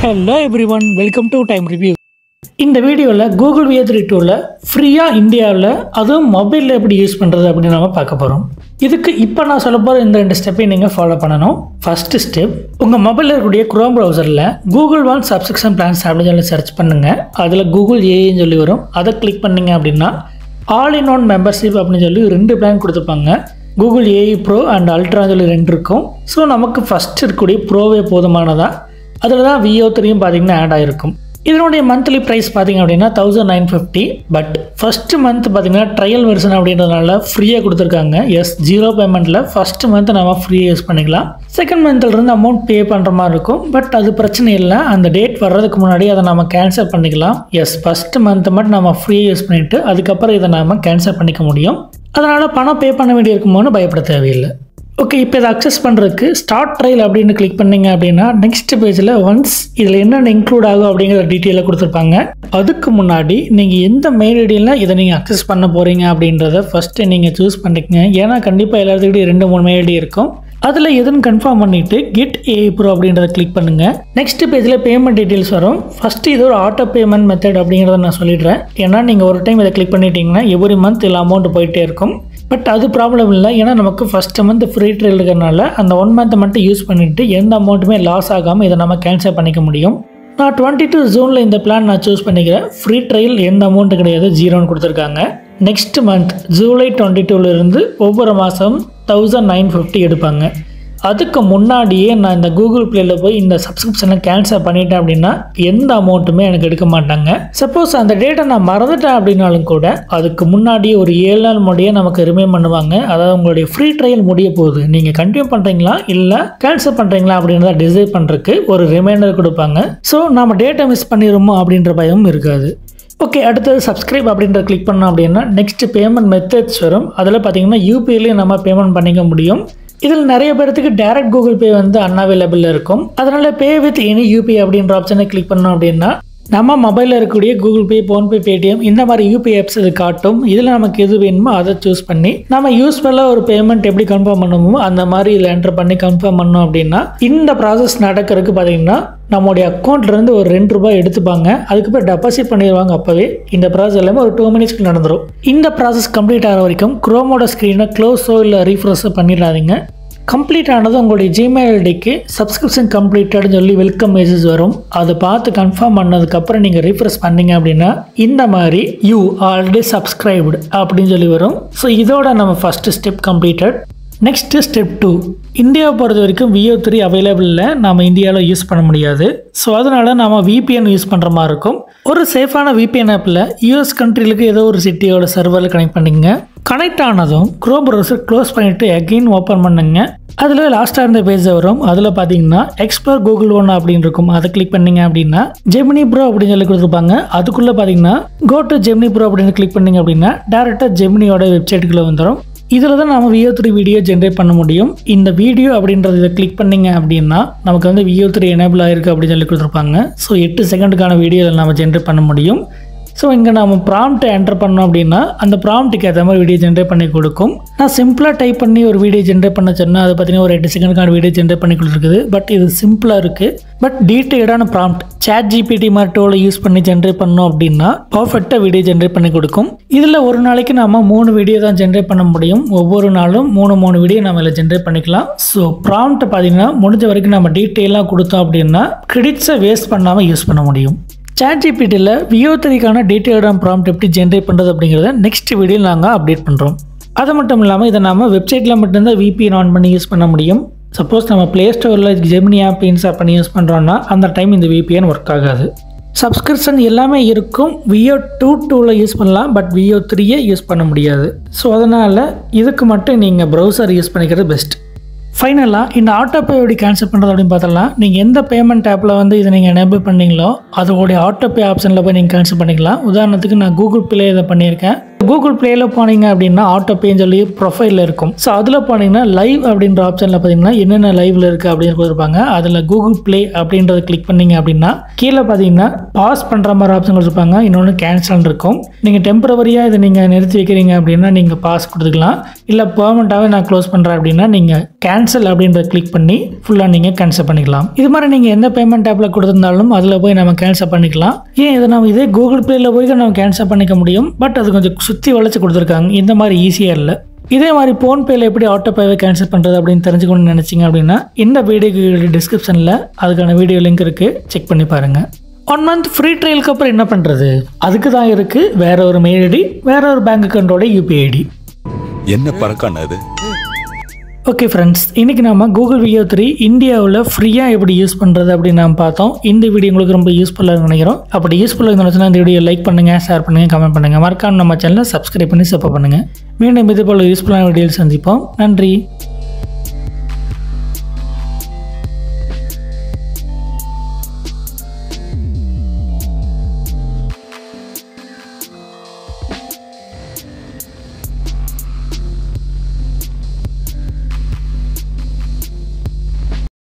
Hello everyone, welcome to Time Review. இந்த வீடியோவில் Google V3 டூவில் ஃப்ரீயாக இந்தியாவில் அதுவும் மொபைலில் எப்படி யூஸ் பண்ணுறது அப்படின்னு நம்ம பார்க்க போகிறோம். இதுக்கு இப்போ நான் சொல்ல போகிற இந்த 2 ஸ்டெப்பையும் நீங்கள் ஃபாலோ பண்ணணும். ஃபஸ்ட்டு ஸ்டெப், உங்கள் மொபைலில் இருக்கக்கூடிய குரோம் ப்ரௌசரில் கூகுள் ஒன் சப்ஸ்கிரிப்ஷன் பிளான்ஸ் அப்படின்னு சொல்லி சர்ச் பண்ணுங்கள். அதில் கூகுள் ஏன்னு சொல்லி வரும். அதை கிளிக் பண்ணிங்க அப்படின்னா ஆல் இன் ஒன் மெம்பர்ஷிப் அப்படின்னு சொல்லி 2 பிளான் கொடுத்துருப்பாங்க. கூகுள் ஏஇ ப்ரோ அண்ட் அல்ட்ரான்னு சொல்லி 2 இருக்கும். ஸோ நமக்கு ஃபஸ்ட் இருக்கக்கூடிய ப்ரோவே போதுமானதா. அதில் தான் VO3யும் பார்த்தீங்கன்னா ஆட் ஆகிருக்கும். இதனுடைய மந்த்லி ப்ரைஸ் பார்த்திங்க அப்படின்னா 1950. பட் ஃபஸ்ட்டு மந்த் பார்த்திங்கன்னா ட்ரையல் வெர்ஷன் அப்படின்றதுனால ஃப்ரீயாக கொடுத்துருக்காங்க. எஸ், 0 பேமெண்ட்டில் ஃபஸ்ட்டு மந்த் நம்ம ஃப்ரீயாக யூஸ் பண்ணிக்கலாம். செகண்ட் மந்த்லேருந்து அமௌண்ட் பே பண்ணுற மாதிரி இருக்கும். பட் அது பிரச்சனை இல்லை, அந்த டேட் வர்றதுக்கு முன்னாடி அதை நம்ம கேன்சல் பண்ணிக்கலாம். எஸ், ஃபஸ்ட்டு மந்த்தை மட்டும் நம்ம ஃப்ரீயாக யூஸ் பண்ணிவிட்டு அதுக்கப்புறம் இதை நம்ம கேன்சல் பண்ணிக்க முடியும். அதனால் பணம் பே பண்ண வேண்டியிருக்குமோன்னு பயப்பட தேவையில்லை. ஓகே, இப்போ இதை அக்சஸ் பண்ணுறதுக்கு ஸ்டார்ட் ட்ரையல் அப்படின்னு கிளிக் பண்ணிங்க அப்படின்னா நெக்ஸ்ட் பேஜில் ஒன்ஸ் இதில் என்னென்ன இன்க்ளூட் ஆகும் அப்படிங்கிற டீட்டெயிலாக கொடுத்துருப்பாங்க. அதுக்கு முன்னாடி நீங்கள் எந்த மெயில் ஐடியில் இதை நீங்கள் அக்சஸ் பண்ண போகிறீங்க அப்படின்றத ஃபஸ்ட்டு நீங்கள் சூஸ் பண்ணிக்கங்க. ஏன்னா கண்டிப்பாக எல்லாத்துக்கிட்டையும் 2-3 மெயில் ஐடி இருக்கும். அதில் எதுன்னு கன்ஃபார்ம் பண்ணிவிட்டு கெட் ஏஐ ப்ரோ அப்படின்றத கிளிக் பண்ணுங்கள். நெக்ஸ்ட் பேஜில் பேமெண்ட் டீட்டெயில்ஸ் வரும். ஃபஸ்ட்டு இது ஒரு ஆட்டோ பேமெண்ட் மெத்தட் அப்படிங்கிறத நான் சொல்லிடுறேன். ஏன்னா நீங்கள் ஒரு டைம் இதை கிளிக் பண்ணிட்டீங்கன்னா எவ்ரி மந்த் இல்லை அமௌண்ட் போயிட்டே இருக்கும். பட் அது ப்ராப்ளம் இல்லை, ஏன்னா நமக்கு ஃபஸ்ட்டு மந்த் ஃப்ரீ ட்ரையல் இருக்கிறனால அந்த 1 மந்த் மட்டும் யூஸ் பண்ணிவிட்டு எந்த அமௌண்ட்டுமே லாஸ் ஆகாமல் இதை நம்ம கேன்சல் பண்ணிக்க முடியும். நான் 22 ஜூனில் இந்த பிளான் நான் சூஸ் பண்ணிக்கிறேன். ஃப்ரீ ட்ரையல் எந்த அமௌண்ட்டு கிடையாது, 0ன்னு கொடுத்துருக்காங்க. நெக்ஸ்ட் மந்த் ஜூலை 22லேருந்து ஒவ்வொரு மாதம் 1950 எடுப்பாங்க. அதுக்கு முன்னாடியே நான் இந்த கூகுள் ப்ளேயில் போய் இந்த சப்ஸ்கிரிப்ஷனை கேன்சல் பண்ணிட்டேன் அப்படின்னா எந்த அமௌண்ட்டுமே எனக்கு எடுக்க மாட்டாங்க. சப்போஸ் அந்த டேட்டை நான் மறந்துட்டேன் அப்படின்னாலும் கூட அதுக்கு முன்னாடியே ஒரு 7 நாள் முன்னாடியே நமக்கு ரிமைண்ட் பண்ணுவாங்க. அதாவது உங்களுடைய ஃப்ரீ ட்ரையல் முடிய போகுது, நீங்கள் கண்டினியூ பண்ணுறீங்களா இல்லை கேன்சல் பண்ணுறீங்களா அப்படின்றத டிசைட் பண்ணுறதுக்கு ஒரு ரிமைண்டர் கொடுப்பாங்க. ஸோ நம்ம டேட்டை மிஸ் பண்ணிடுமோ அப்படின்ற பயமும் இருக்காது. ஓகே, அடுத்தது சப்ஸ்கிரைப் அப்படின்ற கிளிக் பண்ணோம் அப்படின்னா நெக்ஸ்ட் பேமெண்ட் மெத்தட்ஸ் வரும். அதில் பார்த்தீங்கன்னா யூபிஐலேயே நம்ம பேமெண்ட் பண்ணிக்க முடியும். இதில் நிறைய பேருக்கு டைரக்ட் கூகுள் பே வந்து அன்அவைலபிள் இருக்கும். அதனால் பே வித் எனி யூபிஐ அப்படின்ற ஆப்ஷனை கிளிக் பண்ணோம் அப்படின்னா நம்ம மொபைலில் இருக்கக்கூடிய கூகுள் பே, ஃபோன்பே, பேடிஎம் இந்த மாதிரி யூபிஐ ஆப்ஸ் இது காட்டும். இதில் நமக்கு எது வேணுமோ அதை சூஸ் பண்ணி நம்ம யூஸ்ஃபுல்லாக ஒரு பேமெண்ட் எப்படி கன்ஃபார்ம் பண்ணுமோ அந்த மாதிரி இதில் என்டர் பண்ணி கன்ஃபார்ம் பண்ணோம் அப்படின்னா இந்த ப்ராசஸ் நடக்கிறதுக்கு பார்த்தீங்கன்னா நம்மளுடைய அக்கௌண்ட்லேருந்து ஒரு ₹2 எடுத்துப்பாங்க. அதுக்கப்புறம் டெபாசிட் பண்ணிடுவாங்க. அப்போவே இந்த ப்ராசஸ் எல்லாமே ஒரு 2 மினிட்ஸ்க்கு நடந்துடும். இந்த ப்ராசஸ் கம்ப்ளீட் ஆகிற வரைக்கும் குரோமோட ஸ்க்ரீனை க்ளோஸோ இல்லை ரீஃப்ரெஷோ பண்ணிடாதீங்க. கம்ப்ளீட் ஆனது உங்களுடைய ஜிமெயில் ஐடிக்கு சப்ஸ்கிரிப்ஷன் கம்ப்ளீட்டட்னு சொல்லி வெல்கம் மெசேஜ் வரும். அதை பார்த்து கன்ஃபார்ம் பண்ணதுக்கப்புறம் நீங்கள் ரீஃப்ரெஷ் பண்ணீங்க அப்படின்னா இந்த மாதிரி யூ ஆல்ரெடி சப்ஸ்கிரைப்டு அப்படின்னு சொல்லி வரும். ஸோ இதோட நம்ம first step completed. Next step 2, இந்தியாவை பொறுத்த வரைக்கும் VO3 அவைலபிள் இல்லை, நம்ம இந்தியாவில் யூஸ் பண்ண முடியாது. ஸோ அதனால் நம்ம VPN யூஸ் பண்ணுற மாதிரி இருக்கும். ஒரு சேஃபான VPN ஆப்பில் US கண்ட்ரிலுக்கு ஏதோ ஒரு சிட்டியோட சர்வரில் கனெக்ட் பண்ணிங்க. கனெக்ட் ஆனதும் குரோம் ப்ரௌசர் க்ளோஸ் பண்ணிவிட்டு அகெயின் ஓப்பன் பண்ணுங்க. அதில் லாஸ்ட்டாக இருந்த பேஜ் வரும். அதில் பார்த்தீங்கன்னா எக்ஸ்ப்ளோர் கூகுள் ஒன் அப்படின்னு இருக்கும். அதை கிளிக் பண்ணிங்க அப்படின்னா ஜெமினி ப்ரோ அப்படின்னு சொல்லி கொடுத்துருப்பாங்க. அதுக்குள்ளே பார்த்தீங்கன்னா கோ டு ஜெமினி ப்ரோ அப்படின்னு கிளிக் பண்ணிங்க அப்படின்னா டேரெக்டாக ஜெமினியோட வெப்சைட்டுக்குள்ளே வந்துடும். இதில் தான் நம்ம VO3 வீடியோ ஜென்ரேட் பண்ண முடியும். இந்த வீடியோ அப்படின்றத இதை கிளிக் பண்ணிங்க அப்படின்னா நமக்கு வந்து VO3 எனேபிள் ஆகிருக்கு அப்படின்னு சொல்லி கொடுத்துருப்பாங்க. ஸோ 8 செகண்டுக்கான வீடியோவில் நம்ம ஜென்ரேட் பண்ண முடியும். ஸோ இங்கே நம்ம ப்ராம்ப்டை என்டர் பண்ணோம் அப்படின்னா அந்த ப்ராம்ப்ட்டுக்கு ஏற்ற மாதிரி வீடியோ ஜென்ரேட் பண்ணி கொடுக்கும். நான் சிம்பிளாக டைப் பண்ணி ஒரு வீடியோ ஜென்ரேட் பண்ண சொன்னால் அது பார்த்தீங்கன்னா ஒரு 8 செகண்டுக்கான வீடியோ ஜென்ரேட் பண்ணி கொடுத்துருக்குது. பட் இது சிம்பிளாக இருக்குது. பட் டீட்டெயில்டான ப்ராம்ப்ட் ChatGPT மாதிரி டூலை யூஸ் பண்ணி ஜென்ரேட் பண்ணோம் அப்படின்னா பர்ஃபெக்டாக வீடியோ ஜென்ரேட் பண்ணி கொடுக்கும். இதில் ஒரு நாளைக்கு நம்ம 3 வீடியோ தான் ஜென்ரேட் பண்ண முடியும். ஒவ்வொரு நாளும் 3 வீடியோ நம்ம இதில் ஜென்ரேட் பண்ணிக்கலாம். ஸோ ப்ராம்ப்ட் பார்த்தீங்கன்னா முடிஞ்ச வரைக்கும் நம்ம டீட்டெயிலாக கொடுத்தோம் அப்படின்னா கிரெடிட்ஸை வேஸ்ட் பண்ணாமல் யூஸ் பண்ண முடியும். ChatGPTயில் VO3க்கான டீட்டெயில்டான ப்ராம்ப்ட் எப்படி ஜென்ரேட் பண்ணுறது அப்படிங்கிறத நெக்ஸ்ட் வீடியோவில் நாங்கள் அப்டேட் பண்ணுறோம். அது மட்டும் இல்லாமல் இதை நம்ம வெப்சைட்டில் மட்டும்தான் VPN ஆன் பண்ணி யூஸ் பண்ண முடியும். சப்போஸ் நம்ம ப்ளே ஸ்டோரில் ஜெமினி ஆப் இன்ஸ்டால் பண்ணி யூஸ் பண்ணுறோன்னா அந்த டைம் இந்த VPN ஒர்க் ஆகாது. சப்ஸ்கிரிப்ஷன் எல்லாமே இருக்கும். VO2 டூவில் யூஸ் பண்ணலாம், பட் VO3யை யூஸ் பண்ண முடியாது. ஸோ அதனால் இதுக்கு மட்டும் நீங்கள் ப்ரௌசர் யூஸ் பண்ணிக்கிறது பெஸ்ட். ஃபைனலாக இந்த ஆட்டோபே எப்படி கேன்சல் பண்ணுறது அப்படின்னு பார்த்தலாம். நீங்கள் எந்த பேமெண்ட் ஆப்பில் வந்து இதை நீங்கள் எனேபிள் பண்ணீங்களோ அதோடைய ஆட்டோபே ஆப்ஷனில் போய் நீங்கள் கேன்சல் பண்ணிக்கலாம். உதாரணத்துக்கு நான் கூகுள் பேல இதை பண்ணியிருக்கேன். கூகுள் பிளேயில் போனீங்க அப்படின்னா ஆட்டோ பேன்னு சொல்லி ப்ரொஃபைலில் இருக்கும். ஸோ அதில் போனீங்கன்னா லைவ் அப்படின்ற ஆப்ஷனில் பார்த்தீங்கன்னா என்னென்ன லைவ்ல இருக்குது அப்படின்னு கொடுத்துருப்பாங்க. அதில் கூகுள் பிளே அப்படின்றத கிளிக் பண்ணீங்க அப்படின்னா கீழே பார்த்தீங்கன்னா பாஸ் பண்ணுற மாதிரி ஆப்ஷன் கொடுத்துருப்பாங்க. இன்னொன்று கேன்சல் இருக்கும். நீங்கள் டெம்பரவரியாக இதை நீங்கள் நிறுத்தி வைக்கிறீங்க அப்படின்னா நீங்கள் பாஸ் கொடுத்துக்கலாம். இல்லை பெர்மனெண்ட்டாகவே நான் க்ளோஸ் பண்ணுறேன் அப்படின்னா நீங்கள் கேன்சல் அப்படின்றத கிளிக் பண்ணி ஃபுல்லாக நீங்கள் கேன்சல் பண்ணிக்கலாம். இது மாதிரி நீங்கள் எந்த பேமெண்ட் ஆப்பில் கொடுத்துருந்தாலும் அதில் போய் நம்ம கேன்சல் பண்ணிக்கலாம். ஏன் இதை நம்ம இதே கூகுள் பிளேயில் போய் நம்ம கேன்சல் பண்ணிக்க முடியும். பட் அது கொஞ்சம் சுற்றி வளைச்சு கொடுத்துருக்காங்க. இந்த மாதிரி ஈஸியாக இல்லை. இதே மாதிரி ஃபோன்பேயில் எப்படி ஆட்டோபேவை கேன்சல் பண்ணுறது அப்படின்னு தெரிஞ்சுக்கணும்னு நினச்சிங்க அப்படின்னா இந்த வீடியோக்கு டிஸ்கிரிப்ஷனில் அதுக்கான வீடியோ லிங்க் இருக்குது, செக் பண்ணி பாருங்கள். 1 month ஃப்ரீ ட்ரையலுக்கு அப்புறம் என்ன பண்ணுறது? அதுக்கு தான் இருக்குது வேற ஒரு மெயில் ஐடி, வேற ஒரு பேங்க் அக்கௌண்ட்டோட யூபிஐ ஐடி. என்ன பறக்கான அது? ஓகே ஃப்ரெண்ட்ஸ், இன்றைக்கி நம்ம கூகுள் Veo 3 இந்தியாவில் ஃப்ரீயாக எப்படி யூஸ் பண்ணுறது அப்படின்னு நம்ம பார்த்தோம். இந்த வீடியோ உங்களுக்கு ரொம்ப யூஸ்ஃபுல்லாக நினைக்கிறோம். அப்படி யூஸ்ஃபுல்லாக இருந்துச்சுன்னா இந்த வீடியோ லைக் பண்ணுங்கள், ஷேர் பண்ணுங்கள், கமெண்ட் பண்ணுங்கள். மறக்காம நம்ம சேனலை சப்ஸ்கிரைப் பண்ணி சப்போர்ட் பண்ணுங்கள். மீண்டும் இது போல் யூஸ்ஃபுல்லான வீடியோவில் சந்திப்போம். நன்றி.